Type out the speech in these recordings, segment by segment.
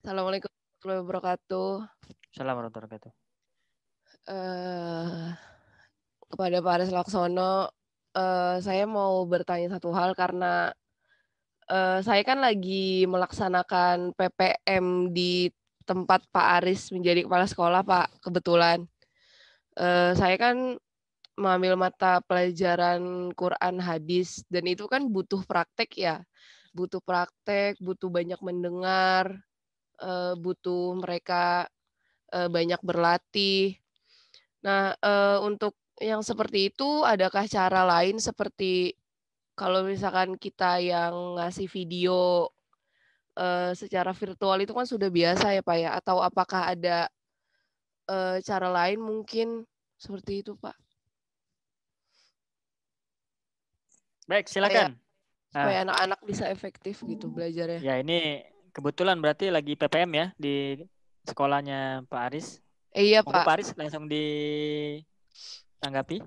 Assalamualaikum warahmatullahi wabarakatuh. Assalamualaikum warahmatullahi wabarakatuh. Eh, Kepada Pak Aris Laksono, saya mau bertanya satu hal karena saya kan lagi melaksanakan PPM di tempat Pak Aris menjadi kepala sekolah, Pak. Kebetulan saya kan mengambil mata pelajaran Quran hadis dan itu kan butuh praktek ya, butuh banyak mendengar, butuh mereka banyak berlatih. Nah, untuk yang seperti itu adakah cara lain seperti kalau misalkan kita yang ngasih video, secara virtual itu kan sudah biasa ya, Pak, ya? Atau apakah ada, cara lain mungkin seperti itu, Pak? Baik, Supaya silakan. supaya Ah, anak-anak bisa efektif gitu belajarnya. ya ini kebetulan berarti lagi PPM ya di sekolahnya Pak Aris. Iya, Monggo Pak. Pak Aris langsung ditanggapi.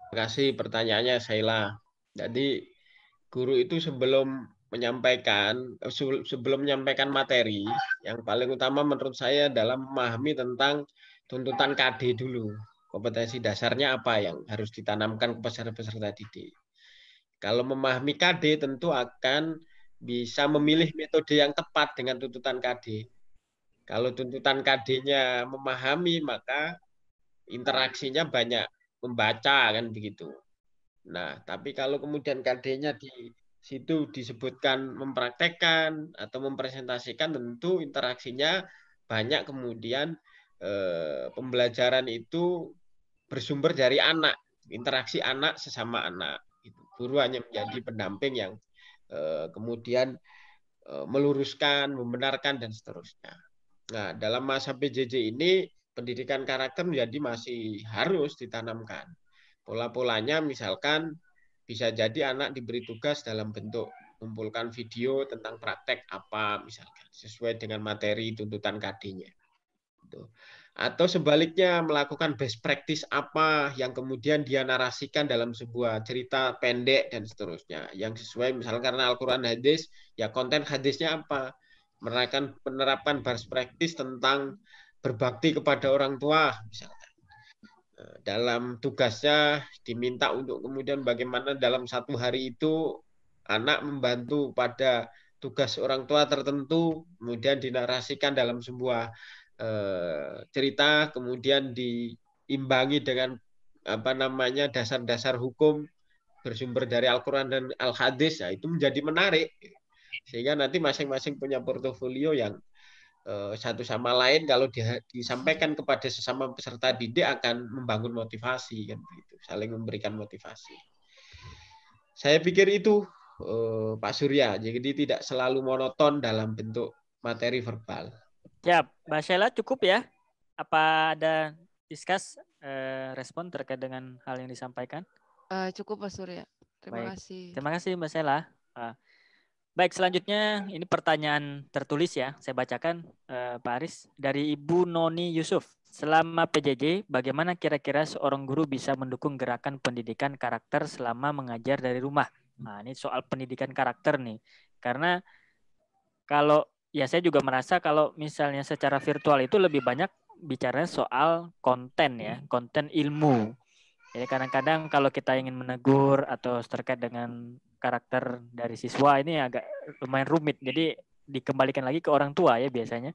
Terima kasih pertanyaannya, Sheila. Jadi guru itu sebelum menyampaikan materi, yang paling utama menurut saya adalah memahami tentang tuntutan KD dulu. Kompetensi dasarnya apa yang harus ditanamkan ke peserta didik. Kalau memahami KD tentu akan bisa memilih metode yang tepat dengan tuntutan KD. Kalau tuntutan KD-nya memahami, maka interaksinya banyak membaca kan begitu. Nah, tapi kalau kemudian KD-nya di situ disebutkan mempraktekkan atau mempresentasikan, tentu interaksinya banyak, kemudian pembelajaran itu bersumber dari anak, interaksi anak sesama anak. Guru hanya menjadi pendamping yang kemudian meluruskan, membenarkan, dan seterusnya. Nah, dalam masa PJJ ini, pendidikan karakter menjadi masih harus ditanamkan. Pola-polanya misalkan bisa jadi anak diberi tugas dalam bentuk mengumpulkan video tentang praktek apa, misalkan, sesuai dengan materi tuntutan KD-nya. Atau sebaliknya melakukan best practice apa yang kemudian dia narasikan dalam sebuah cerita pendek dan seterusnya. Yang sesuai misalnya karena Al-Quran hadis, ya konten hadisnya apa. Menerapkan best practice tentang berbakti kepada orang tua misalnya. Dalam tugasnya diminta untuk kemudian bagaimana dalam satu hari itu anak membantu pada tugas orang tua tertentu, kemudian dinarasikan dalam sebuah cerita, kemudian diimbangi dengan apa namanya dasar-dasar hukum bersumber dari Al-Quran dan Al-Hadis, ya, itu menjadi menarik. Sehingga nanti masing-masing punya portofolio yang satu sama lain kalau disampaikan kepada sesama peserta didik akan membangun motivasi kan begitu, saling memberikan motivasi. Saya pikir itu Pak Surya, jadi tidak selalu monoton dalam bentuk materi verbal. Siap, Mbak Sheila cukup ya? Apa ada respon terkait dengan hal yang disampaikan? Cukup, Pak Surya. Terima Baik, kasih. terima kasih Mbak Sheila. Baik, selanjutnya ini pertanyaan tertulis ya. Saya bacakan Pak Aris dari Ibu Noni Yusuf. Selama PJJ, bagaimana kira-kira seorang guru bisa mendukung gerakan pendidikan karakter selama mengajar dari rumah? Nah, ini soal pendidikan karakter nih. Karena kalau ya saya juga merasa kalau misalnya secara virtual itu lebih banyak bicaranya soal konten ya, konten ilmu. Jadi kadang-kadang kalau kita ingin menegur atau terkait dengan karakter dari siswa ini agak lumayan rumit. Jadi dikembalikan lagi ke orang tua ya biasanya.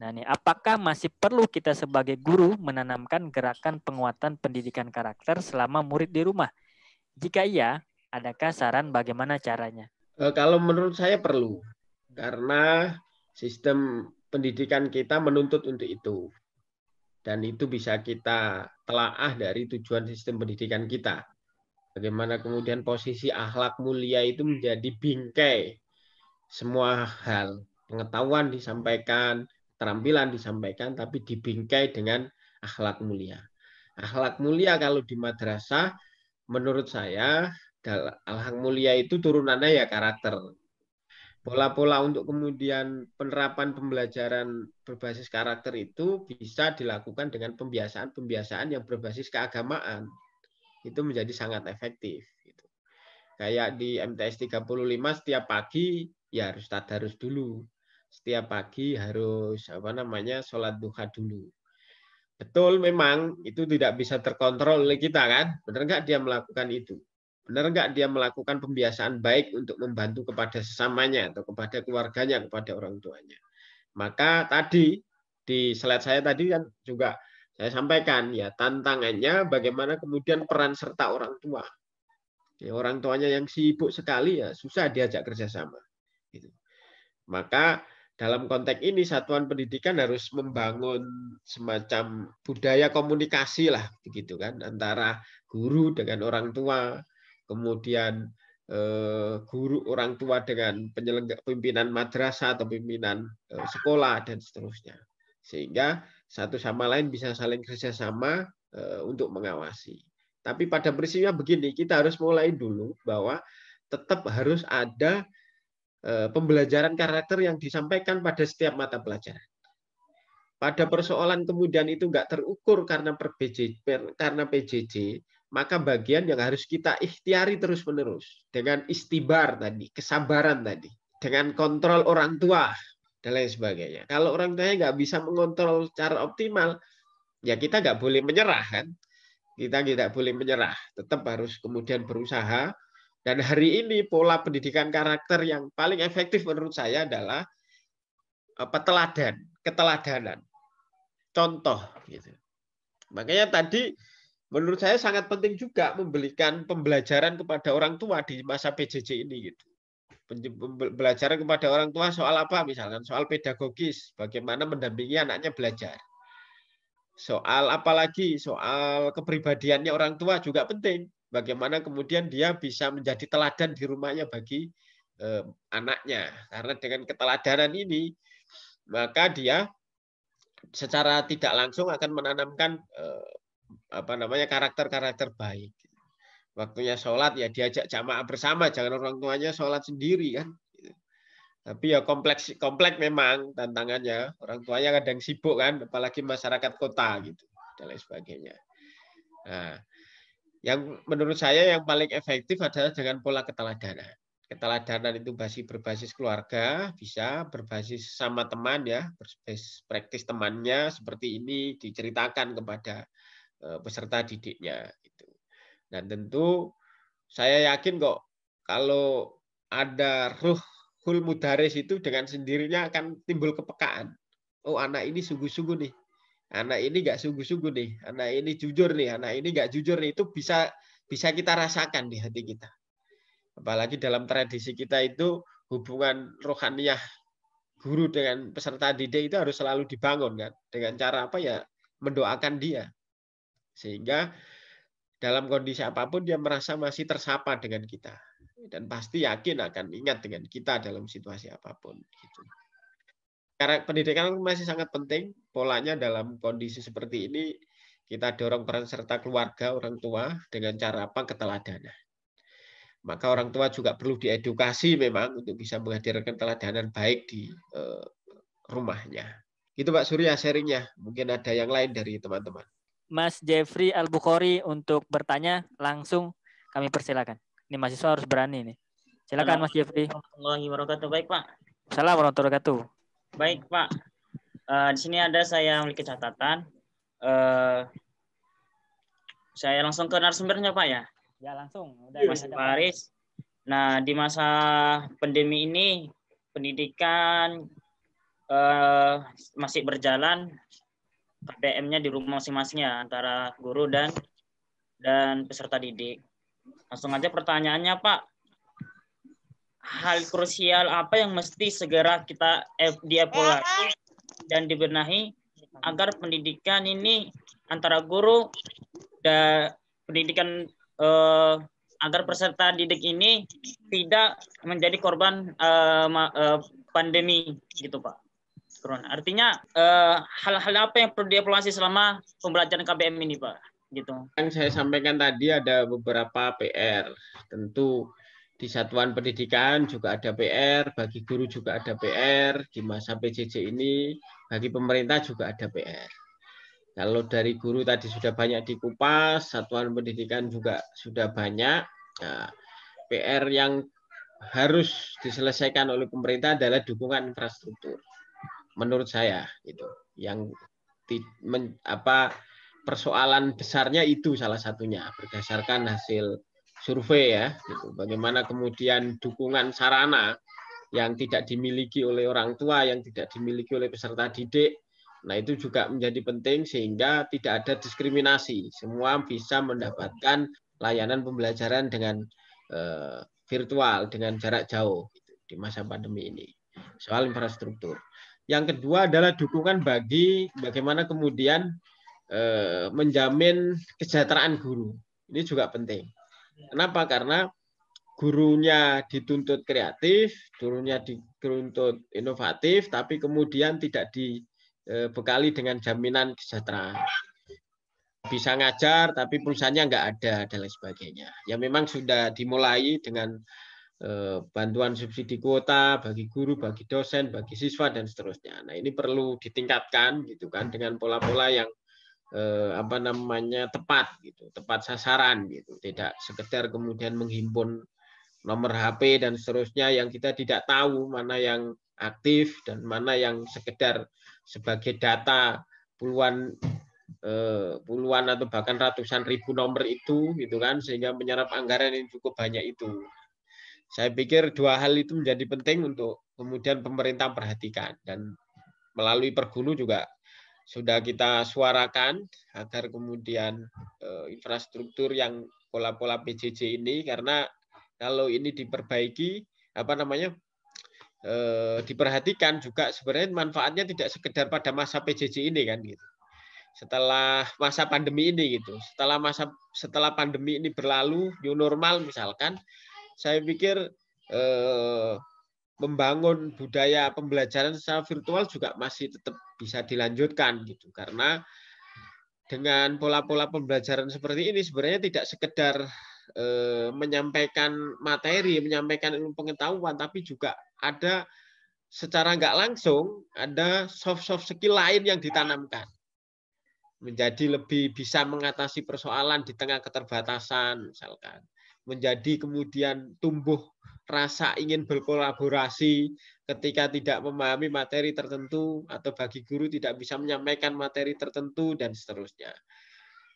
Nah nih, apakah masih perlu kita sebagai guru menanamkan gerakan penguatan pendidikan karakter selama murid di rumah? Jika iya, adakah saran bagaimana caranya? Kalau menurut saya perlu, karena sistem pendidikan kita menuntut untuk itu. Dan itu bisa kita telaah dari tujuan sistem pendidikan kita. Bagaimana kemudian posisi akhlak mulia itu menjadi bingkai semua hal. Pengetahuan disampaikan, keterampilan disampaikan, tapi dibingkai dengan akhlak mulia. Akhlak mulia kalau di madrasah, menurut saya, akhlak mulia itu turunannya ya karakter. Pola-pola untuk kemudian penerapan pembelajaran berbasis karakter itu bisa dilakukan dengan pembiasaan-pembiasaan yang berbasis keagamaan. Itu menjadi sangat efektif. Kayak di MTS 35 setiap pagi ya harus tadarus dulu. Setiap pagi harus sholat duha dulu. Betul, memang itu tidak bisa terkontrol oleh kita kan? Benar nggak dia melakukan itu? Benar nggak dia melakukan pembiasaan baik untuk membantu kepada sesamanya atau kepada keluarganya, kepada orang tuanya? Maka tadi di slide saya tadi kan juga saya sampaikan ya tantangannya bagaimana kemudian peran serta orang tua. Ya, orang tuanya yang sibuk sekali ya susah diajak kerjasama. Gitu. Maka dalam konteks ini satuan pendidikan harus membangun semacam budaya komunikasi lah begitu kan antara guru dengan orang tua, kemudian guru orang tua dengan pimpinan madrasah atau pimpinan sekolah dan seterusnya. Sehingga satu sama lain bisa saling kerjasama untuk mengawasi. Tapi pada prinsipnya begini, kita harus mulai dulu bahwa tetap harus ada pembelajaran karakter yang disampaikan pada setiap mata pelajaran. Pada persoalan kemudian itu nggak terukur karena PJJ, maka bagian yang harus kita ikhtiari terus-menerus dengan istibar tadi, kesabaran tadi, dengan kontrol orang tua dan lain sebagainya. Kalau orang tuanya nggak bisa mengontrol secara optimal, ya kita nggak boleh menyerah kan? Kita tidak boleh menyerah, tetap harus kemudian berusaha. Dan hari ini pola pendidikan karakter yang paling efektif menurut saya adalah keteladanan, contoh. Gitu. Makanya tadi menurut saya sangat penting juga memberikan pembelajaran kepada orang tua di masa PJJ ini. Gitu. Pembelajaran kepada orang tua soal apa? Misalkan soal pedagogis, bagaimana mendampingi anaknya belajar. Soal apalagi soal kepribadiannya orang tua juga penting. Bagaimana kemudian dia bisa menjadi teladan di rumahnya bagi anaknya. Karena dengan keteladanan ini, maka dia secara tidak langsung akan menanamkan karakter-karakter baik. Waktunya sholat ya diajak jamaah bersama, jangan orang tuanya sholat sendiri kan. Tapi ya kompleks memang tantangannya. Orang tuanya kadang sibuk kan, apalagi masyarakat kota gitu dan lain sebagainya. Nah, yang menurut saya yang paling efektif adalah dengan pola keteladanan. Keteladanan itu berbasis keluarga, bisa berbasis sama teman ya, berbasis praktis temannya seperti ini diceritakan kepada peserta didiknya. Gitu. Dan tentu saya yakin kok kalau ada ruhul mudaris itu dengan sendirinya akan timbul kepekaan. Oh anak ini sungguh-sungguh nih. Anak ini nggak sungguh-sungguh nih, anak ini jujur nih, anak ini nggak jujur nih, itu bisa kita rasakan di hati kita. Apalagi dalam tradisi kita itu hubungan rohaniyah guru dengan peserta didik itu harus selalu dibangun kan, dengan cara apa ya mendoakan dia, sehingga dalam kondisi apapun dia merasa masih tersapa dengan kita dan pasti yakin akan ingat dengan kita dalam situasi apapun. Gitu. Pendidikan masih sangat penting. Polanya dalam kondisi seperti ini kita dorong peran serta keluarga, orang tua dengan cara apa? Keteladanan. Maka orang tua juga perlu diedukasi memang untuk bisa menghadirkan keteladanan baik di rumahnya. Itu Pak Surya sharingnya. Mungkin ada yang lain dari teman-teman. Mas Jeffrey Al-Bukhari untuk bertanya langsung kami persilakan. Ini mahasiswa harus berani nih. Silakan Mas Jeffrey. Assalamualaikum warahmatullahi wabarakatuh. Baik Pak. Assalamualaikum warahmatullahi wabarakatuh. Baik Pak, di sini ada saya memiliki catatan. Saya langsung ke narasumbernya Pak ya. Ya langsung. Mas Faris. Nah di masa pandemi ini pendidikan masih berjalan, KPM-nya di rumah masing-masing ya antara guru dan peserta didik. Langsung aja pertanyaannya Pak. Hal krusial apa yang mesti segera kita dievaluasi dan dibenahi agar pendidikan ini antara guru dan pendidikan agar peserta didik ini tidak menjadi korban pandemi gitu Pak. Artinya hal-hal apa yang perlu dievaluasi selama pembelajaran KBM ini Pak? Gitu. Yang saya sampaikan tadi ada beberapa PR. Tentu di satuan pendidikan juga ada PR, bagi guru juga ada PR, di masa PJJ ini bagi pemerintah juga ada PR. Kalau dari guru tadi sudah banyak dikupas, satuan pendidikan juga sudah banyak. Nah, PR yang harus diselesaikan oleh pemerintah adalah dukungan infrastruktur. Menurut saya itu yang persoalan besarnya itu salah satunya berdasarkan hasil survei ya. Gitu. Bagaimana kemudian dukungan sarana yang tidak dimiliki oleh orang tua, yang tidak dimiliki oleh peserta didik. Nah, itu juga menjadi penting sehingga tidak ada diskriminasi. Semua bisa mendapatkan layanan pembelajaran dengan virtual, dengan jarak jauh gitu, di masa pandemi ini. Soal infrastruktur. Yang kedua adalah dukungan bagi bagaimana kemudian menjamin kesejahteraan guru. Ini juga penting. Kenapa? Karena gurunya dituntut kreatif, gurunya dituntut inovatif, tapi kemudian tidak dibekali dengan jaminan kesejahteraan. Bisa ngajar, tapi pulsanya nggak ada, dan lain sebagainya. Ya memang sudah dimulai dengan bantuan subsidi kuota bagi guru, bagi dosen, bagi siswa, dan seterusnya. Nah ini perlu ditingkatkan, gitu kan, dengan pola-pola yang tepat, gitu, tepat sasaran, gitu. Tidak sekedar kemudian menghimpun nomor HP dan seterusnya yang kita tidak tahu mana yang aktif dan mana yang sekedar sebagai data puluhan atau bahkan ratusan ribu nomor itu, gitu kan, sehingga menyerap anggaran yang cukup banyak itu. Saya pikir dua hal itu menjadi penting untuk kemudian pemerintah perhatikan, dan melalui Pergunu juga sudah kita suarakan agar kemudian infrastruktur yang pola-pola PJJ ini, karena kalau ini diperbaiki, diperhatikan juga sebenarnya manfaatnya tidak sekedar pada masa PJJ ini kan gitu. Setelah masa pandemi ini gitu. Setelah pandemi ini berlalu, new normal misalkan, saya pikir membangun budaya pembelajaran secara virtual juga masih tetap bisa dilanjutkan gitu. Karena dengan pola-pola pembelajaran seperti ini sebenarnya tidak sekedar menyampaikan materi, menyampaikan ilmu pengetahuan, tapi juga ada secara nggak langsung ada soft skill lain yang ditanamkan. Menjadi lebih bisa mengatasi persoalan di tengah keterbatasan, misalkan. Menjadi kemudian tumbuh rasa ingin berkolaborasi ketika tidak memahami materi tertentu, atau bagi guru tidak bisa menyampaikan materi tertentu, dan seterusnya.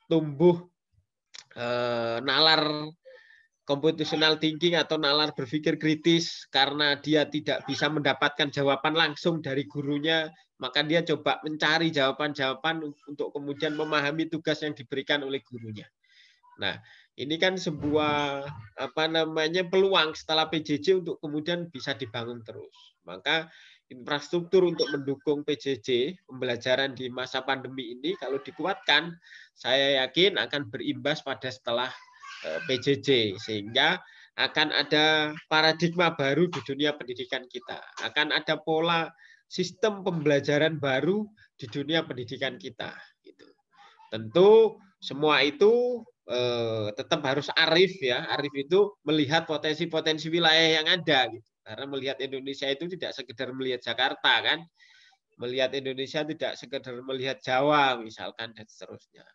Tumbuh nalar computational thinking atau nalar berpikir kritis karena dia tidak bisa mendapatkan jawaban langsung dari gurunya, maka dia coba mencari jawaban-jawaban untuk kemudian memahami tugas yang diberikan oleh gurunya. Nah, ini kan sebuah peluang setelah PJJ untuk kemudian bisa dibangun terus. Maka infrastruktur untuk mendukung PJJ pembelajaran di masa pandemi ini kalau dikuatkan, saya yakin akan berimbas pada setelah PJJ, sehingga akan ada paradigma baru di dunia pendidikan kita. Akan ada pola sistem pembelajaran baru di dunia pendidikan kita. Gitu. Tentu semua itu tetap harus arif ya. Arif itu melihat potensi-potensi wilayah yang ada. Gitu. Karena melihat Indonesia itu tidak sekedar melihat Jakarta kan. Melihat Indonesia tidak sekedar melihat Jawa misalkan, dan seterusnya.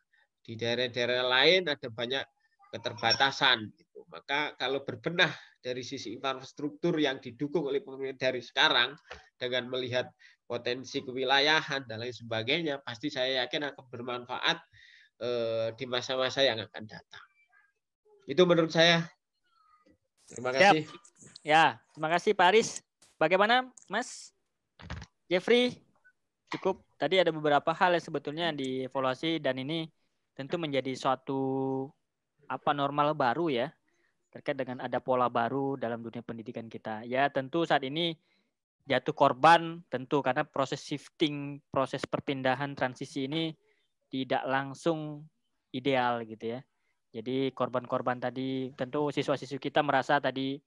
Di daerah-daerah lain ada banyak keterbatasan. Gitu. Maka kalau berbenah dari sisi infrastruktur yang didukung oleh pemerintah dari sekarang dengan melihat potensi kewilayahan dan lain sebagainya, pasti saya yakin akan bermanfaat di masa-masa yang akan datang. Itu menurut saya. Terima kasih. Ya, terima kasih Pak Aris. Bagaimana Mas Jeffrey? Cukup. Tadi ada beberapa hal yang sebetulnya dievaluasi, dan ini tentu menjadi suatu normal baru ya, terkait dengan ada pola baru dalam dunia pendidikan kita. Ya tentu saat ini jatuh korban tentu karena proses shifting, proses perpindahan transisi ini tidak langsung ideal gitu ya. Jadi korban-korban tadi tentu siswa-siswi kita merasa tadi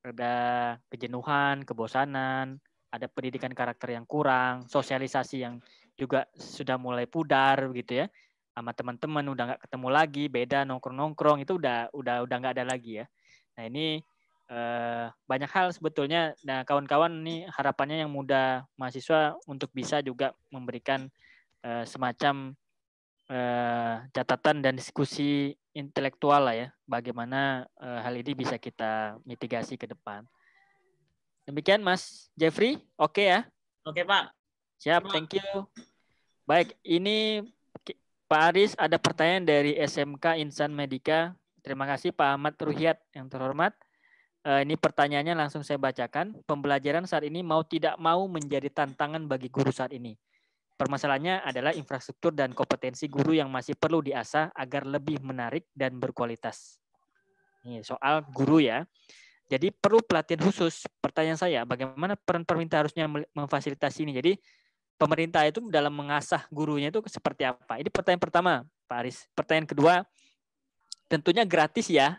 ada kejenuhan, kebosanan, ada pendidikan karakter yang kurang, sosialisasi yang juga sudah mulai pudar gitu ya. Sama teman-teman udah nggak ketemu lagi, beda nongkrong-nongkrong itu udah nggak ada lagi ya. Nah ini banyak hal sebetulnya. Nah kawan-kawan nih harapannya yang muda mahasiswa untuk bisa juga memberikan semacam catatan dan diskusi intelektual lah ya, bagaimana hal ini bisa kita mitigasi ke depan. Demikian Mas Jeffrey, oke ya? Oke, Pak. Siap, thank you. Baik, ini Pak Aris ada pertanyaan dari SMK Insan Medika. Terima kasih Pak Ahmad Ruhyat yang terhormat. Ini pertanyaannya langsung saya bacakan. Pembelajaran saat ini mau tidak mau menjadi tantangan bagi guru saat ini. Permasalahannya adalah infrastruktur dan kompetensi guru yang masih perlu diasah agar lebih menarik dan berkualitas. Ini soal guru ya. Jadi perlu pelatihan khusus. Pertanyaan saya, bagaimana peran pemerintah harusnya memfasilitasi ini? Jadi pemerintah itu dalam mengasah gurunya itu seperti apa? Ini pertanyaan pertama, Pak Aris. Pertanyaan kedua, tentunya gratis ya.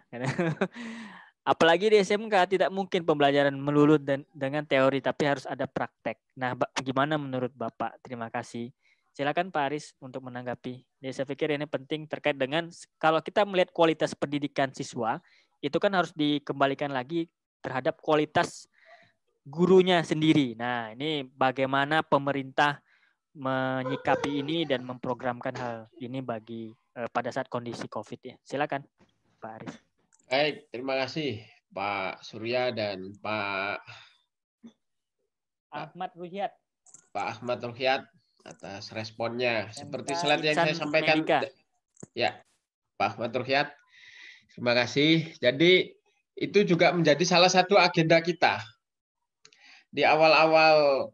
Apalagi di SMK tidak mungkin pembelajaran melulu dengan teori, tapi harus ada praktek. Nah, bagaimana menurut Bapak? Terima kasih. Silakan Pak Aris untuk menanggapi. Jadi saya pikir ini penting terkait dengan kalau kita melihat kualitas pendidikan siswa, itu kan harus dikembalikan lagi terhadap kualitas gurunya sendiri. Nah, ini bagaimana pemerintah menyikapi ini dan memprogramkan hal ini bagi pada saat kondisi COVID ya. Silakan Pak Aris. Baik, terima kasih Pak Surya dan Pak Ahmad Ruhyat. Pak Ahmad Ruhyat atas responnya. Seperti slide yang Insan saya sampaikan, Medika. ya Pak Ahmad Ruhyat, terima kasih. Jadi itu juga menjadi salah satu agenda kita di awal-awal.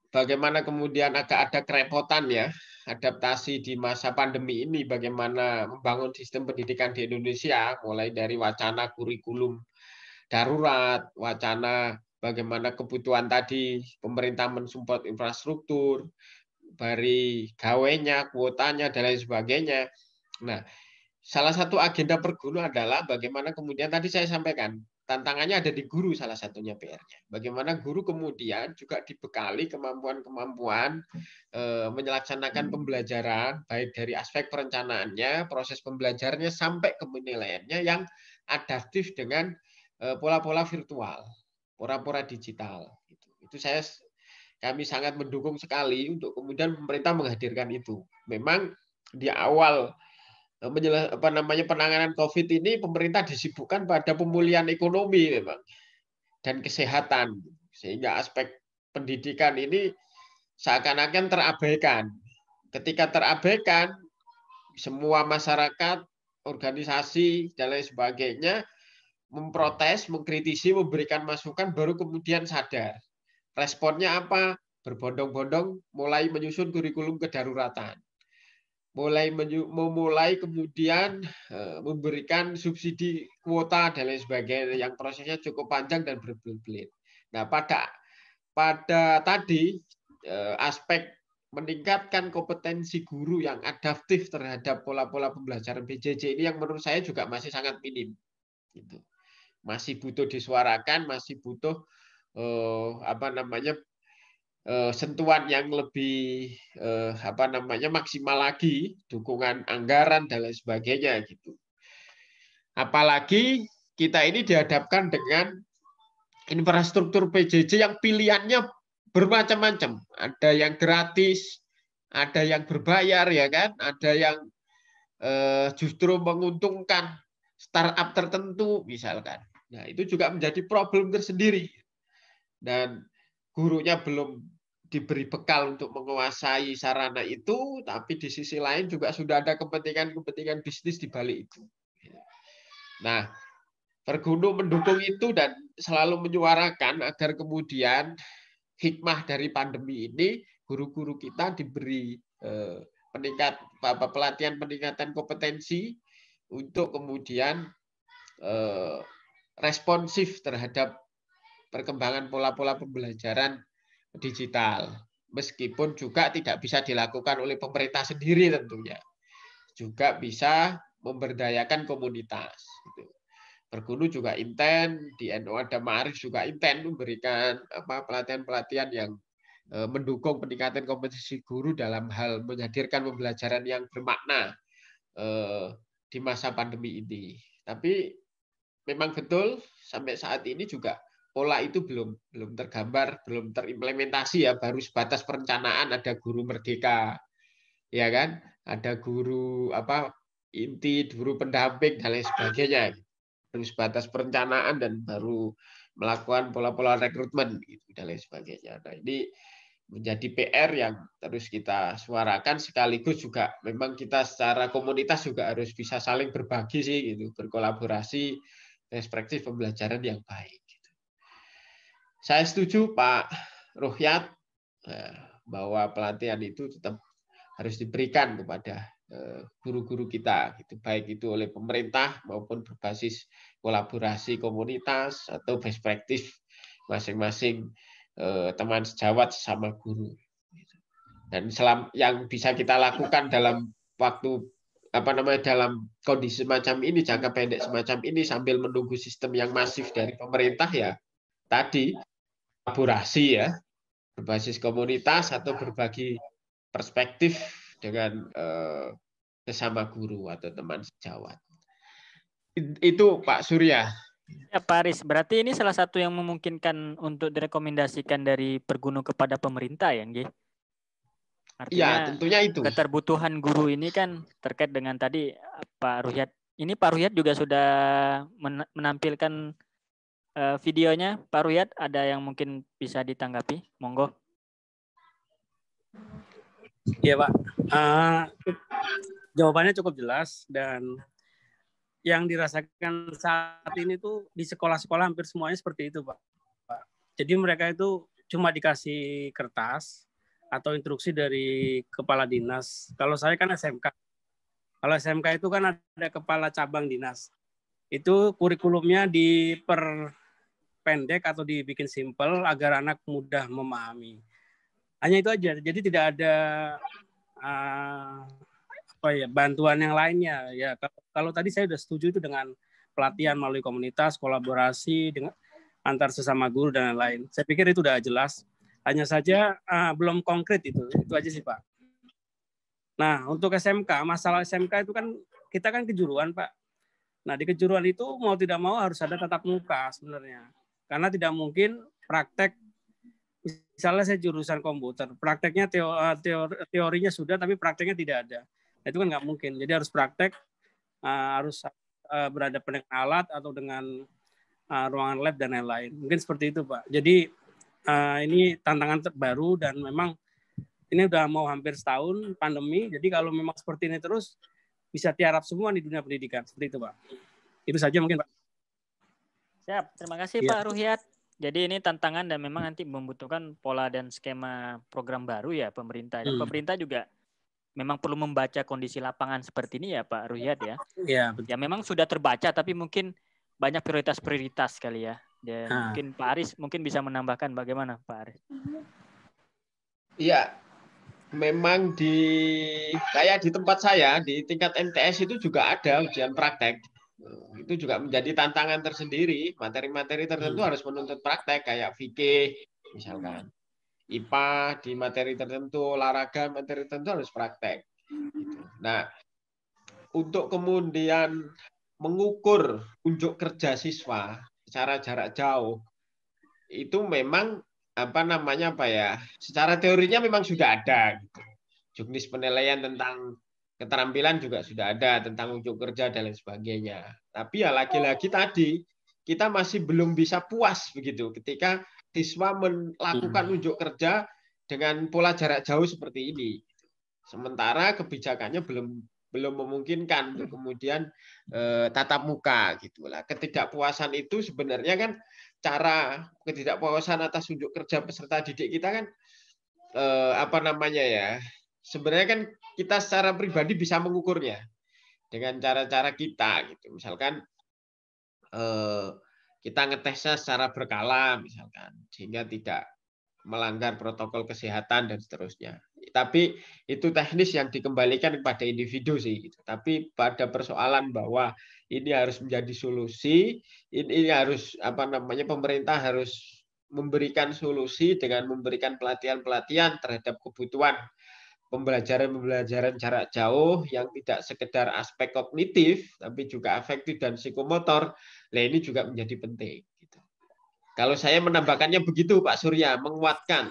Bagaimana kemudian agak ada kerepotan ya adaptasi di masa pandemi ini, bagaimana membangun sistem pendidikan di Indonesia, mulai dari wacana kurikulum darurat, wacana bagaimana kebutuhan tadi pemerintah mensupport infrastruktur, dari gawainya, kuotanya, dan lain sebagainya. Nah, salah satu agenda per guru adalah bagaimana kemudian tadi saya sampaikan, tantangannya ada di guru salah satunya PR-nya. Bagaimana guru kemudian juga dibekali kemampuan-kemampuan melaksanakan pembelajaran, baik dari aspek perencanaannya, proses pembelajarannya, sampai ke penilaiannya yang adaptif dengan pola-pola virtual, pola-pola digital. Itu kami sangat mendukung sekali untuk kemudian pemerintah menghadirkan itu. Memang di awal penanganan COVID ini pemerintah disibukkan pada pemulihan ekonomi memang dan kesehatan, sehingga aspek pendidikan ini seakan-akan terabaikan. Ketika terabaikan, semua masyarakat, organisasi dan lain sebagainya memprotes, mengkritisi, memberikan masukan, baru kemudian sadar. Responnya apa? Berbondong-bondong mulai menyusun kurikulum kedaruratan. Memulai kemudian memberikan subsidi kuota dan lain sebagainya yang prosesnya cukup panjang dan berbelit-belit. Nah, pada tadi aspek meningkatkan kompetensi guru yang adaptif terhadap pola-pola pembelajaran PJJ ini yang menurut saya juga masih sangat minim. Gitu. Masih butuh disuarakan, masih butuh sentuhan yang lebih maksimal lagi, dukungan anggaran dan lain sebagainya gitu. Apalagi kita ini dihadapkan dengan infrastruktur PJJ yang pilihannya bermacam-macam. Ada yang gratis, ada yang berbayar ya kan, ada yang justru menguntungkan startup tertentu misalkan. Nah, itu juga menjadi problem tersendiri. Dan gurunya belum diberi bekal untuk menguasai sarana itu, tapi di sisi lain juga sudah ada kepentingan bisnis di balik itu. Nah, Pergunu mendukung itu dan selalu menyuarakan agar kemudian hikmah dari pandemi ini guru-guru kita diberi pelatihan peningkatan kompetensi untuk kemudian responsif terhadap perkembangan pola-pola pembelajaran digital, meskipun juga tidak bisa dilakukan oleh pemerintah sendiri tentunya, juga bisa memberdayakan komunitas. Pergunu juga intent, di NU ada Ma'arif juga intent memberikan pelatihan-pelatihan yang mendukung peningkatan kompetensi guru dalam hal menghadirkan pembelajaran yang bermakna di masa pandemi ini. Tapi memang betul sampai saat ini juga pola itu belum tergambar, belum terimplementasi ya, baru sebatas perencanaan. Ada guru merdeka, ya kan? Ada guru inti, guru pendamping dan lain sebagainya. Baru sebatas perencanaan dan baru melakukan pola-pola rekrutmen gitu dan lain sebagainya. Nah, ini menjadi PR yang terus kita suarakan, sekaligus juga memang kita secara komunitas juga harus bisa saling berbagi sih gitu, berkolaborasi, perspektif pembelajaran yang baik gitu. Saya setuju Pak Ruhyat bahwa pelatihan itu tetap harus diberikan kepada guru-guru kita gitu, baik itu oleh pemerintah maupun berbasis kolaborasi komunitas atau best practice masing-masing teman sejawat sesama guru. Dan yang bisa kita lakukan dalam waktu dalam kondisi semacam ini, jangka pendek semacam ini, sambil menunggu sistem yang masif dari pemerintah, ya tadi kolaborasi ya, berbasis komunitas atau berbagi perspektif dengan sesama guru atau teman sejawat. Itu Pak Surya. Ya Pak Aris, berarti ini salah satu yang memungkinkan untuk direkomendasikan dari Pergunu kepada pemerintah ya, Nggih? Artinya Ya, tentunya itu. Keterbutuhan guru ini kan terkait dengan tadi Pak Ruhyat. Ini Pak Ruhyat juga sudah menampilkan videonya. Pak Ruhyat, ada yang mungkin bisa ditanggapi? Monggo. Iya Pak, jawabannya cukup jelas, dan yang dirasakan saat ini tuh di sekolah-sekolah hampir semuanya seperti itu Pak. Jadi mereka itu cuma dikasih kertas atau instruksi dari kepala dinas. Kalau saya kan SMK. Kalau SMK itu kan ada kepala cabang dinas. Itu kurikulumnya diperpendek atau dibikin simpel agar anak mudah memahami. Hanya itu aja. Jadi tidak ada bantuan yang lainnya. Ya, kalau tadi saya sudah setuju itu dengan pelatihan melalui komunitas, kolaborasi dengan antar sesama guru dan lain-lain. Saya pikir itu sudah jelas. Hanya saja belum konkret itu aja sih Pak. Nah untuk SMK, masalah SMK itu kan kita kan kejuruan Pak. Nah di kejuruan itu mau tidak mau harus ada tatap muka sebenarnya. Karena tidak mungkin praktek, misalnya saya jurusan komputer, prakteknya teorinya sudah tapi prakteknya tidak ada. Nah, itu kan nggak mungkin. Jadi harus praktek, harus berhadapan dengan alat atau dengan ruangan lab dan lain-lain. Mungkin seperti itu Pak. Jadi ini tantangan terbaru dan memang ini udah mau hampir setahun pandemi. Jadi kalau memang seperti ini terus bisa tiarap semua di dunia pendidikan. Seperti itu Pak. Itu saja mungkin Pak. Siap. Terima kasih ya. Pak Ruhyat. Jadi ini tantangan dan memang nanti membutuhkan pola dan skema program baru ya pemerintah. Dan pemerintah juga memang perlu membaca kondisi lapangan seperti ini ya Pak Ruhyat ya. Iya, betul. Ya memang sudah terbaca tapi mungkin banyak prioritas-prioritas kali ya. Dan mungkin Pak Aris mungkin bisa menambahkan bagaimana Pak Aris? Iya, memang kayak di tempat saya di tingkat MTS itu juga ada ujian praktek. Itu juga menjadi tantangan tersendiri. Materi-materi tertentu harus menuntut praktek kayak fikih misalkan. IPA di materi tertentu, olahraga materi tertentu harus praktek. Gitu. Nah, untuk kemudian mengukur unjuk kerja siswa secara jarak jauh itu memang secara teorinya memang sudah ada gitu. Juknis penilaian tentang keterampilan juga sudah ada, tentang unjuk kerja dan lain sebagainya. Tapi ya lagi-lagi tadi kita masih belum bisa puas begitu ketika siswa melakukan unjuk kerja dengan pola jarak jauh seperti ini. Sementara kebijakannya belum memungkinkan untuk kemudian tatap muka gitulah. Ketidakpuasan itu sebenarnya kan ketidakpuasan atas unjuk kerja peserta didik kita kan sebenarnya kan kita secara pribadi bisa mengukurnya dengan cara-cara kita gitu. Misalkan kita ngetesnya secara berkala misalkan sehingga tidak melanggar protokol kesehatan dan seterusnya. Tapi itu teknis yang dikembalikan kepada individu sih. Gitu. Tapi pada persoalan bahwa ini harus menjadi solusi, ini harus pemerintah harus memberikan solusi dengan memberikan pelatihan-pelatihan terhadap kebutuhan pembelajaran jarak jauh yang tidak sekedar aspek kognitif, tapi juga afektif dan psikomotor. Nah ini juga menjadi penting. Gitu. Kalau saya menambahkannya begitu, Pak Surya, menguatkan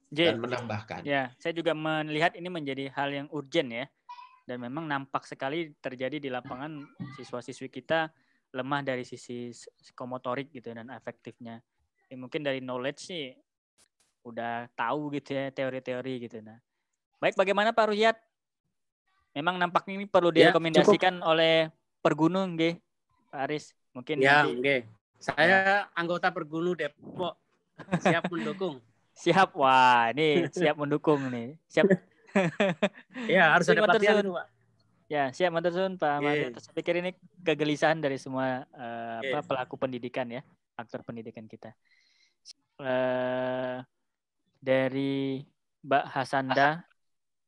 dan menambahkan. Ya, saya juga melihat ini menjadi hal yang urgent ya, dan memang nampak sekali terjadi di lapangan siswa-siswi kita lemah dari sisi psikomotorik gitu dan afektifnya. Ya, mungkin dari knowledge sih udah tahu gitu ya teori-teori gitu. Nah, baik, bagaimana Pak Ruhyat? Memang nampaknya ini perlu Ya, direkomendasikan oleh Pergunung, nggih, Pak Aris. Mungkin Ya, nanti oke. Saya anggota Pergunu Depok, siap mendukung. siap. Wah, ini siap mendukung nih. Siap. Ya, harus ada Matur pelatihan suwun. itu, Pak. Ya, siap matur suwun Pak Mario. Oke. Saya pikir ini kegelisahan dari semua Oke. pelaku pendidikan ya, aktor pendidikan kita. Dari Mbak Hasanda,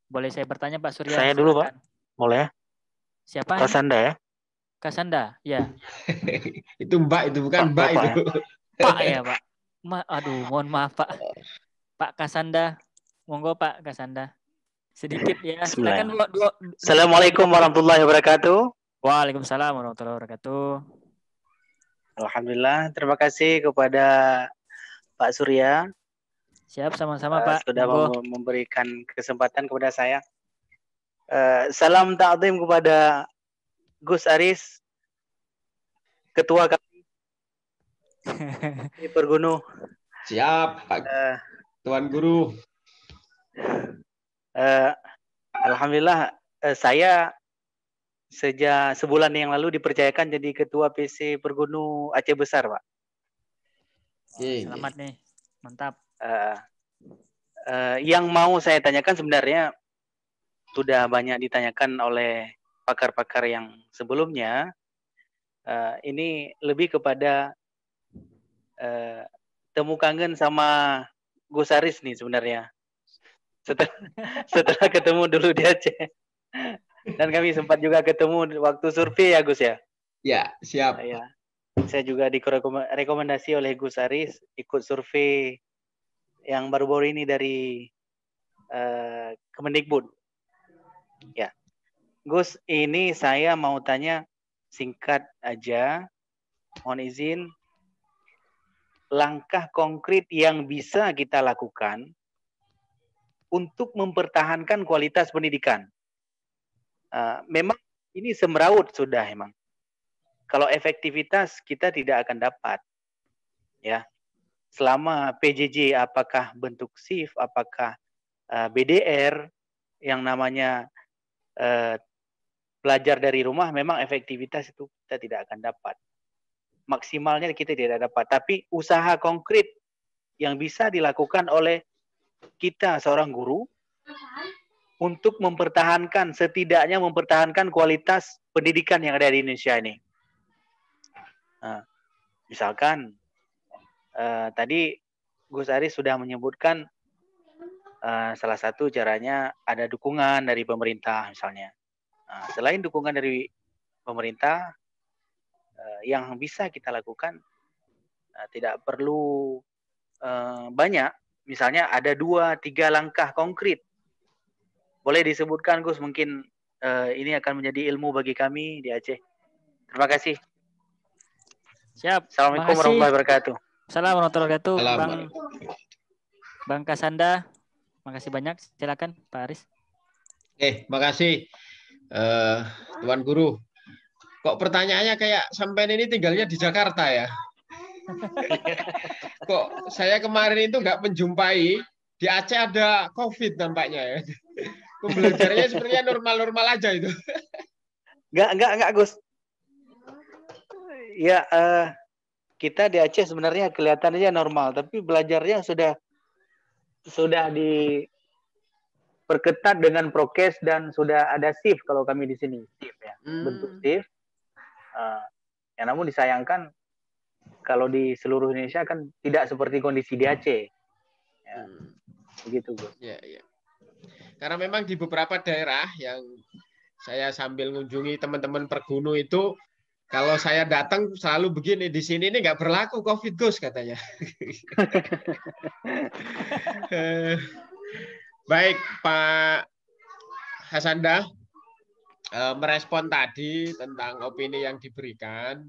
boleh saya bertanya Pak Surya? Saya dulu, Pak. Silakan. Boleh? Siapa? Kasanda ya? Kasanda, ya. Itu Mbak, itu bukan Pak, Mbak Bapak itu. Pak ya Pak. Aduh, mohon maaf Pak. Pak Kasanda, monggo Pak Kasanda. Sedikit ya, silakan. Assalamualaikum warahmatullahi wabarakatuh. Waalaikumsalam warahmatullahi wabarakatuh. Alhamdulillah, terima kasih kepada Pak Surya. Siap, sama-sama Pak. Sudah Monggo. memberikan kesempatan kepada saya. Salam ta'zim kepada Gus Aris, Ketua kami di Pergunu. Siap, Pak Tuan Guru. Alhamdulillah, saya sejak sebulan yang lalu dipercayakan jadi Ketua PC Pergunu Aceh Besar, Pak. Selamat nih, mantap. Yang mau saya tanyakan sebenarnya sudah banyak ditanyakan oleh pakar-pakar yang sebelumnya. Ini lebih kepada temu kangen sama Gus Aris nih sebenarnya. Setelah ketemu dulu di Aceh. Dan kami sempat juga ketemu waktu survei ya Gus ya. Ya, siap. Ya. Saya juga direkomendasi oleh Gus Aris ikut survei yang baru-baru ini dari Kemendikbud. Ya. Gus, ini saya mau tanya singkat aja. Mohon izin. Langkah konkret yang bisa kita lakukan untuk mempertahankan kualitas pendidikan. Memang ini semeraut sudah emang. Kalau efektivitas kita tidak akan dapat. Ya. Selama PJJ apakah bentuk SIF, apakah BDR yang namanya belajar dari rumah, memang efektivitas itu kita tidak akan dapat. Maksimalnya kita tidak dapat. Tapi usaha konkret yang bisa dilakukan oleh kita seorang guru untuk mempertahankan, setidaknya mempertahankan kualitas pendidikan yang ada di Indonesia ini. Misalkan tadi Gus Aris sudah menyebutkan salah satu caranya ada dukungan dari pemerintah misalnya. Selain dukungan dari pemerintah, yang bisa kita lakukan tidak perlu banyak. Misalnya ada 2-3 langkah konkret. Boleh disebutkan Gus, mungkin ini akan menjadi ilmu bagi kami di Aceh. Terima kasih. Siap. Assalamualaikum warahmatullahi wabarakatuh. Assalamualaikum warahmatullahi wabarakatuh. Bang Kasanda, makasih banyak. Silakan Pak Aris. Makasih Tuan Guru. Kok pertanyaannya kayak sampean ini tinggalnya di Jakarta ya? Kok saya kemarin itu nggak menjumpai di Aceh ada COVID nampaknya ya. Pembelajarannya sebenarnya normal-normal aja itu. Enggak Gus. Ya, kita di Aceh sebenarnya kelihatannya normal, tapi belajarnya sudah diperketat dengan prokes dan sudah ada shift kalau kami di sini, shift ya, bentuk shift. Ya, namun disayangkan kalau di seluruh Indonesia kan tidak seperti kondisi di Aceh. Ya, begitu Gus. Ya. Karena memang di beberapa daerah yang saya sambil mengunjungi teman-teman Pergunu itu, kalau saya datang selalu begini, di sini ini nggak berlaku COVID Gus katanya. Baik Pak Hasanda, merespon tadi tentang opini yang diberikan,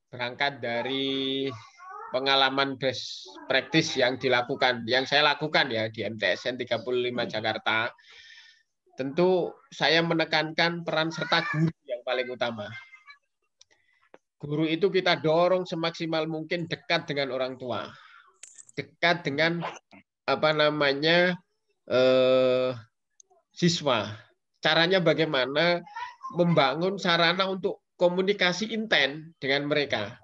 berangkat dari pengalaman best practice yang dilakukan, yang saya lakukan ya di MTSN 35 Jakarta. Tentu saya menekankan peran serta guru yang paling utama. guru itu kita dorong semaksimal mungkin dekat dengan orang tua, dekat dengan siswa. Caranya bagaimana membangun sarana untuk komunikasi intens dengan mereka.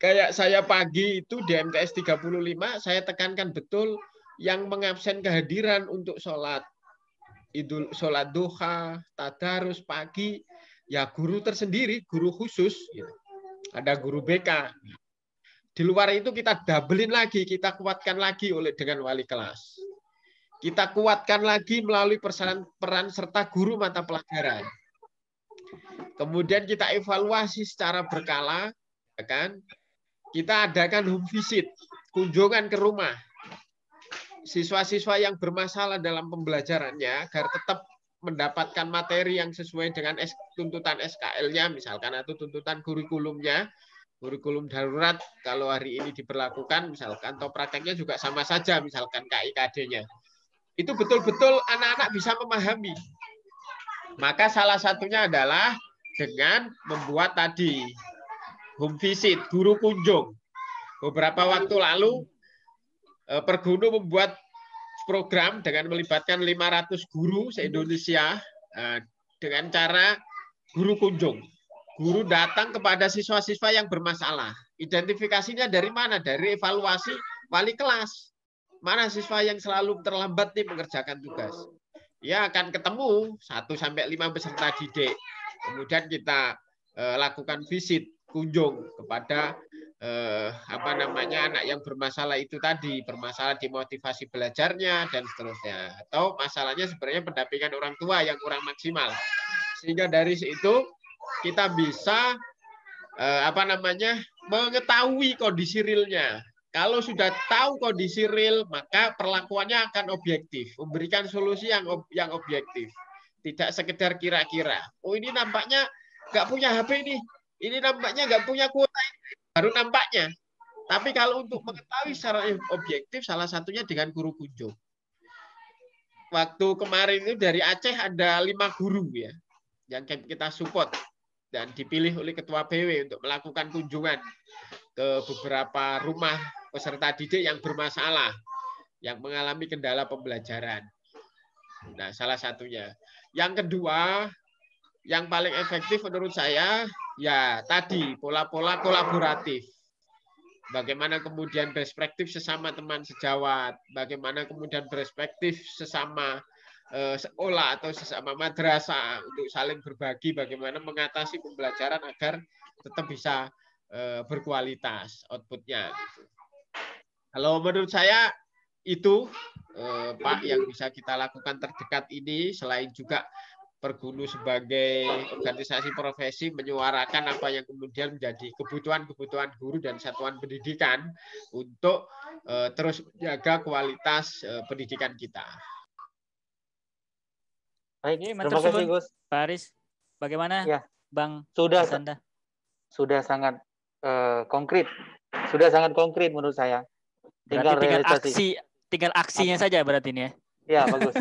Kayak saya pagi itu di MTS 35, saya tekankan betul yang mengabsen kehadiran untuk sholat duha, tadarus pagi, ya guru tersendiri, guru khusus, ada guru BK. Di luar itu kita doublein lagi, kita kuatkan lagi dengan wali kelas. Kita kuatkan lagi melalui peran serta guru mata pelajaran. Kemudian kita evaluasi secara berkala, kan? Kita adakan home visit, kunjungan ke rumah siswa-siswa yang bermasalah dalam pembelajarannya agar tetap mendapatkan materi yang sesuai dengan tuntutan SKL-nya misalkan, atau tuntutan kurikulumnya, kurikulum darurat kalau hari ini diberlakukan misalkan, atau prakteknya juga sama saja misalkan KIKD-nya. Itu betul-betul anak-anak bisa memahami. Maka salah satunya adalah dengan membuat tadi home visit, guru kunjung. Beberapa waktu lalu Pergunu membuat program dengan melibatkan 500 guru se-Indonesia dengan cara guru kunjung. Guru datang kepada siswa-siswa yang bermasalah. Identifikasinya dari mana? Dari evaluasi wali kelas. Mana siswa yang selalu terlambat nih mengerjakan tugas. Ya akan ketemu 1-5 peserta didik. Kemudian kita lakukan visit, kunjung kepada anak yang bermasalah itu tadi, bermasalah di motivasi belajarnya dan seterusnya, atau masalahnya sebenarnya pendampingan orang tua yang kurang maksimal, sehingga dari situ kita bisa mengetahui kondisi realnya. Kalau sudah tahu kondisi real, maka perlakuannya akan objektif, memberikan solusi yang objektif, tidak sekedar kira-kira. Oh ini nampaknya nggak punya HP ini nampaknya nggak punya kuota, baru nampaknya. Tapi kalau untuk mengetahui secara objektif, salah satunya dengan guru kunjung. Waktu kemarin itu dari Aceh ada 5 guru ya, yang kita support dan dipilih oleh Ketua PW untuk melakukan kunjungan ke beberapa rumah peserta didik yang bermasalah, yang mengalami kendala pembelajaran. Nah, salah satunya. Yang kedua, yang paling efektif menurut saya, ya tadi pola-pola kolaboratif. Bagaimana kemudian perspektif sesama teman sejawat, bagaimana kemudian perspektif sesama sekolah atau sesama madrasah untuk saling berbagi bagaimana mengatasi pembelajaran agar tetap bisa berkualitas outputnya. Kalau menurut saya itu Pak yang bisa kita lakukan terdekat ini, selain juga Pergunu sebagai organisasi profesi menyuarakan apa yang kemudian menjadi kebutuhan-kebutuhan guru dan satuan pendidikan untuk terus menjaga kualitas pendidikan kita. Baik, terima kasih Gus. Pak Aris, bagaimana ya, Bang Sanda? Sudah sangat konkret. Sudah sangat konkret menurut saya. Tinggal aksinya saja berarti ini ya. Ya, bagus.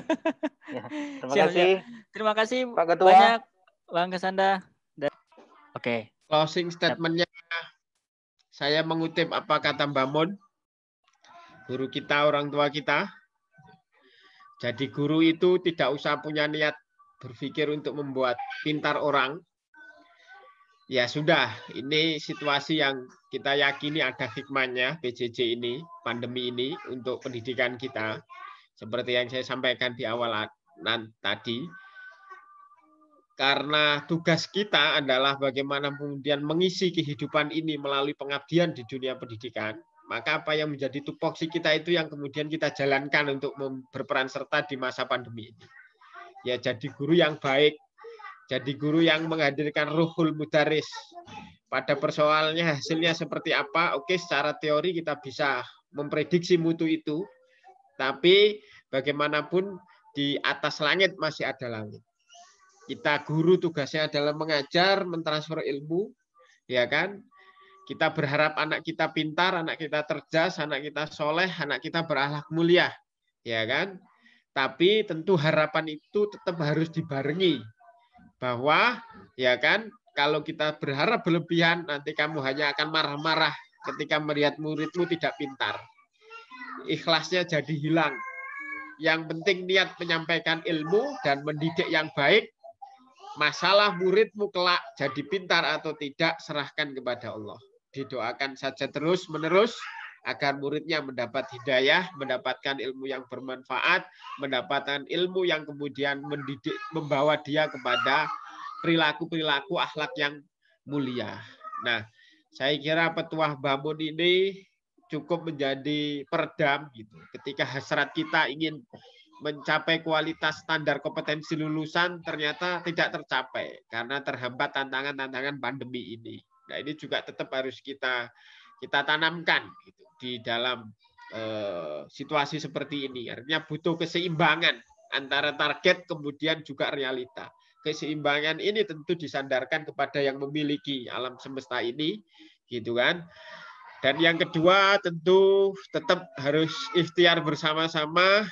Ya, terima kasih Pak Ketua. Banyak Bang Sanda. Oke. Closing statement-nya saya mengutip apa kata Mbak Mon, guru kita, orang tua kita. Jadi guru itu tidak usah punya niat berpikir untuk membuat pintar orang. Ya sudah, ini situasi yang kita yakini ada hikmahnya PJJ ini, pandemi ini untuk pendidikan kita. Seperti yang saya sampaikan di awal tadi, karena tugas kita adalah bagaimana kemudian mengisi kehidupan ini melalui pengabdian di dunia pendidikan, maka apa yang menjadi tupoksi kita itu yang kemudian kita jalankan untuk berperan serta di masa pandemi ini. Ya jadi guru yang baik, jadi guru yang menghadirkan ruhul mudaris. Pada persoalannya hasilnya seperti apa, oke secara teori kita bisa memprediksi mutu itu, tapi bagaimanapun di atas langit masih ada langit. Kita guru tugasnya adalah mengajar, mentransfer ilmu, ya kan? Kita berharap anak kita pintar, anak kita cerdas, anak kita soleh, anak kita berakhlak mulia, ya kan? Tapi tentu harapan itu tetap harus dibarengi bahwa, ya kan, kalau kita berharap berlebihan, nanti kamu hanya akan marah-marah ketika melihat muridmu tidak pintar. Ikhlasnya jadi hilang. Yang penting niat menyampaikan ilmu dan mendidik yang baik. Masalah muridmu kelak jadi pintar atau tidak, serahkan kepada Allah. Didoakan saja terus-menerus agar muridnya mendapat hidayah, mendapatkan ilmu yang bermanfaat, mendapatkan ilmu yang kemudian mendidik, membawa dia kepada perilaku-perilaku akhlak yang mulia. Nah, saya kira petuah Bamun ini cukup menjadi peredam gitu. Ketika hasrat kita ingin mencapai kualitas standar kompetensi lulusan ternyata tidak tercapai karena terhambat tantangan-tantangan pandemi ini. Nah, ini juga tetap harus kita tanamkan gitu, di dalam situasi seperti ini. Artinya butuh keseimbangan antara target kemudian juga realita. Keseimbangan ini tentu disandarkan kepada yang memiliki alam semesta ini, gitu kan. Dan yang kedua tentu tetap harus ikhtiar bersama-sama,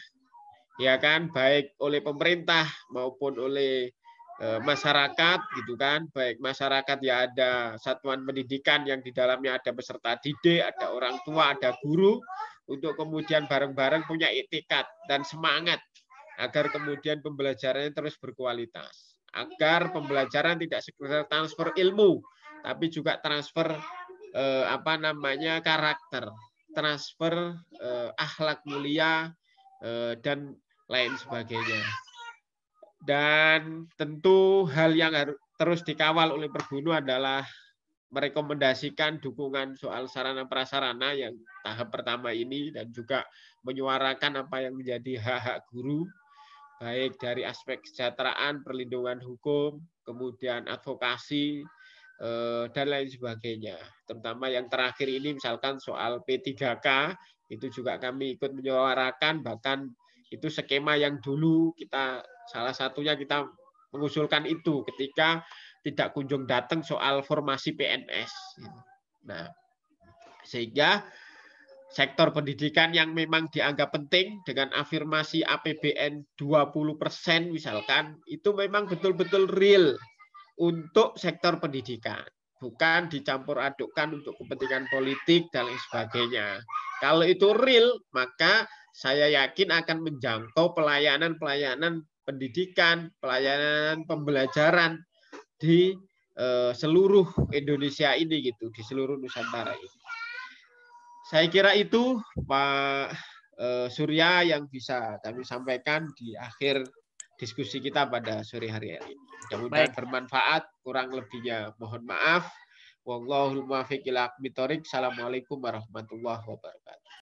ya kan, baik oleh pemerintah maupun oleh masyarakat, gitu kan. Baik masyarakat ya ada satuan pendidikan yang di dalamnya ada peserta didik, ada orang tua, ada guru, untuk kemudian bareng-bareng punya itikat dan semangat agar kemudian pembelajarannya terus berkualitas, agar pembelajaran tidak sekedar transfer ilmu, tapi juga transfer karakter, transfer akhlak mulia dan lain sebagainya. Dan tentu hal yang harus terus dikawal oleh Pergunu adalah merekomendasikan dukungan soal sarana prasarana yang tahap pertama ini, dan juga menyuarakan apa yang menjadi hak-hak guru, baik dari aspek kesejahteraan, perlindungan hukum, kemudian advokasi, dan lain sebagainya. Terutama yang terakhir ini misalkan soal P3K, itu juga kami ikut menyuarakan, bahkan itu skema yang dulu kita salah satunya kita mengusulkan itu ketika tidak kunjung datang soal formasi PNS. Nah, sehingga sektor pendidikan yang memang dianggap penting dengan afirmasi APBN 20% misalkan, itu memang betul-betul real untuk sektor pendidikan. Bukan dicampur adukkan untuk kepentingan politik dan lain sebagainya. Kalau itu real, maka saya yakin akan menjangkau pelayanan-pelayanan pendidikan, pelayanan pembelajaran di seluruh Indonesia ini gitu, di seluruh Nusantara ini. Saya kira itu Pak Surya yang bisa kami sampaikan di akhir diskusi kita pada sore hari ini. Mudah-mudahan bermanfaat, kurang lebihnya mohon maaf. Wallahul muwaffiq ila aqwamit thoriq. Assalamualaikum warahmatullahi wabarakatuh.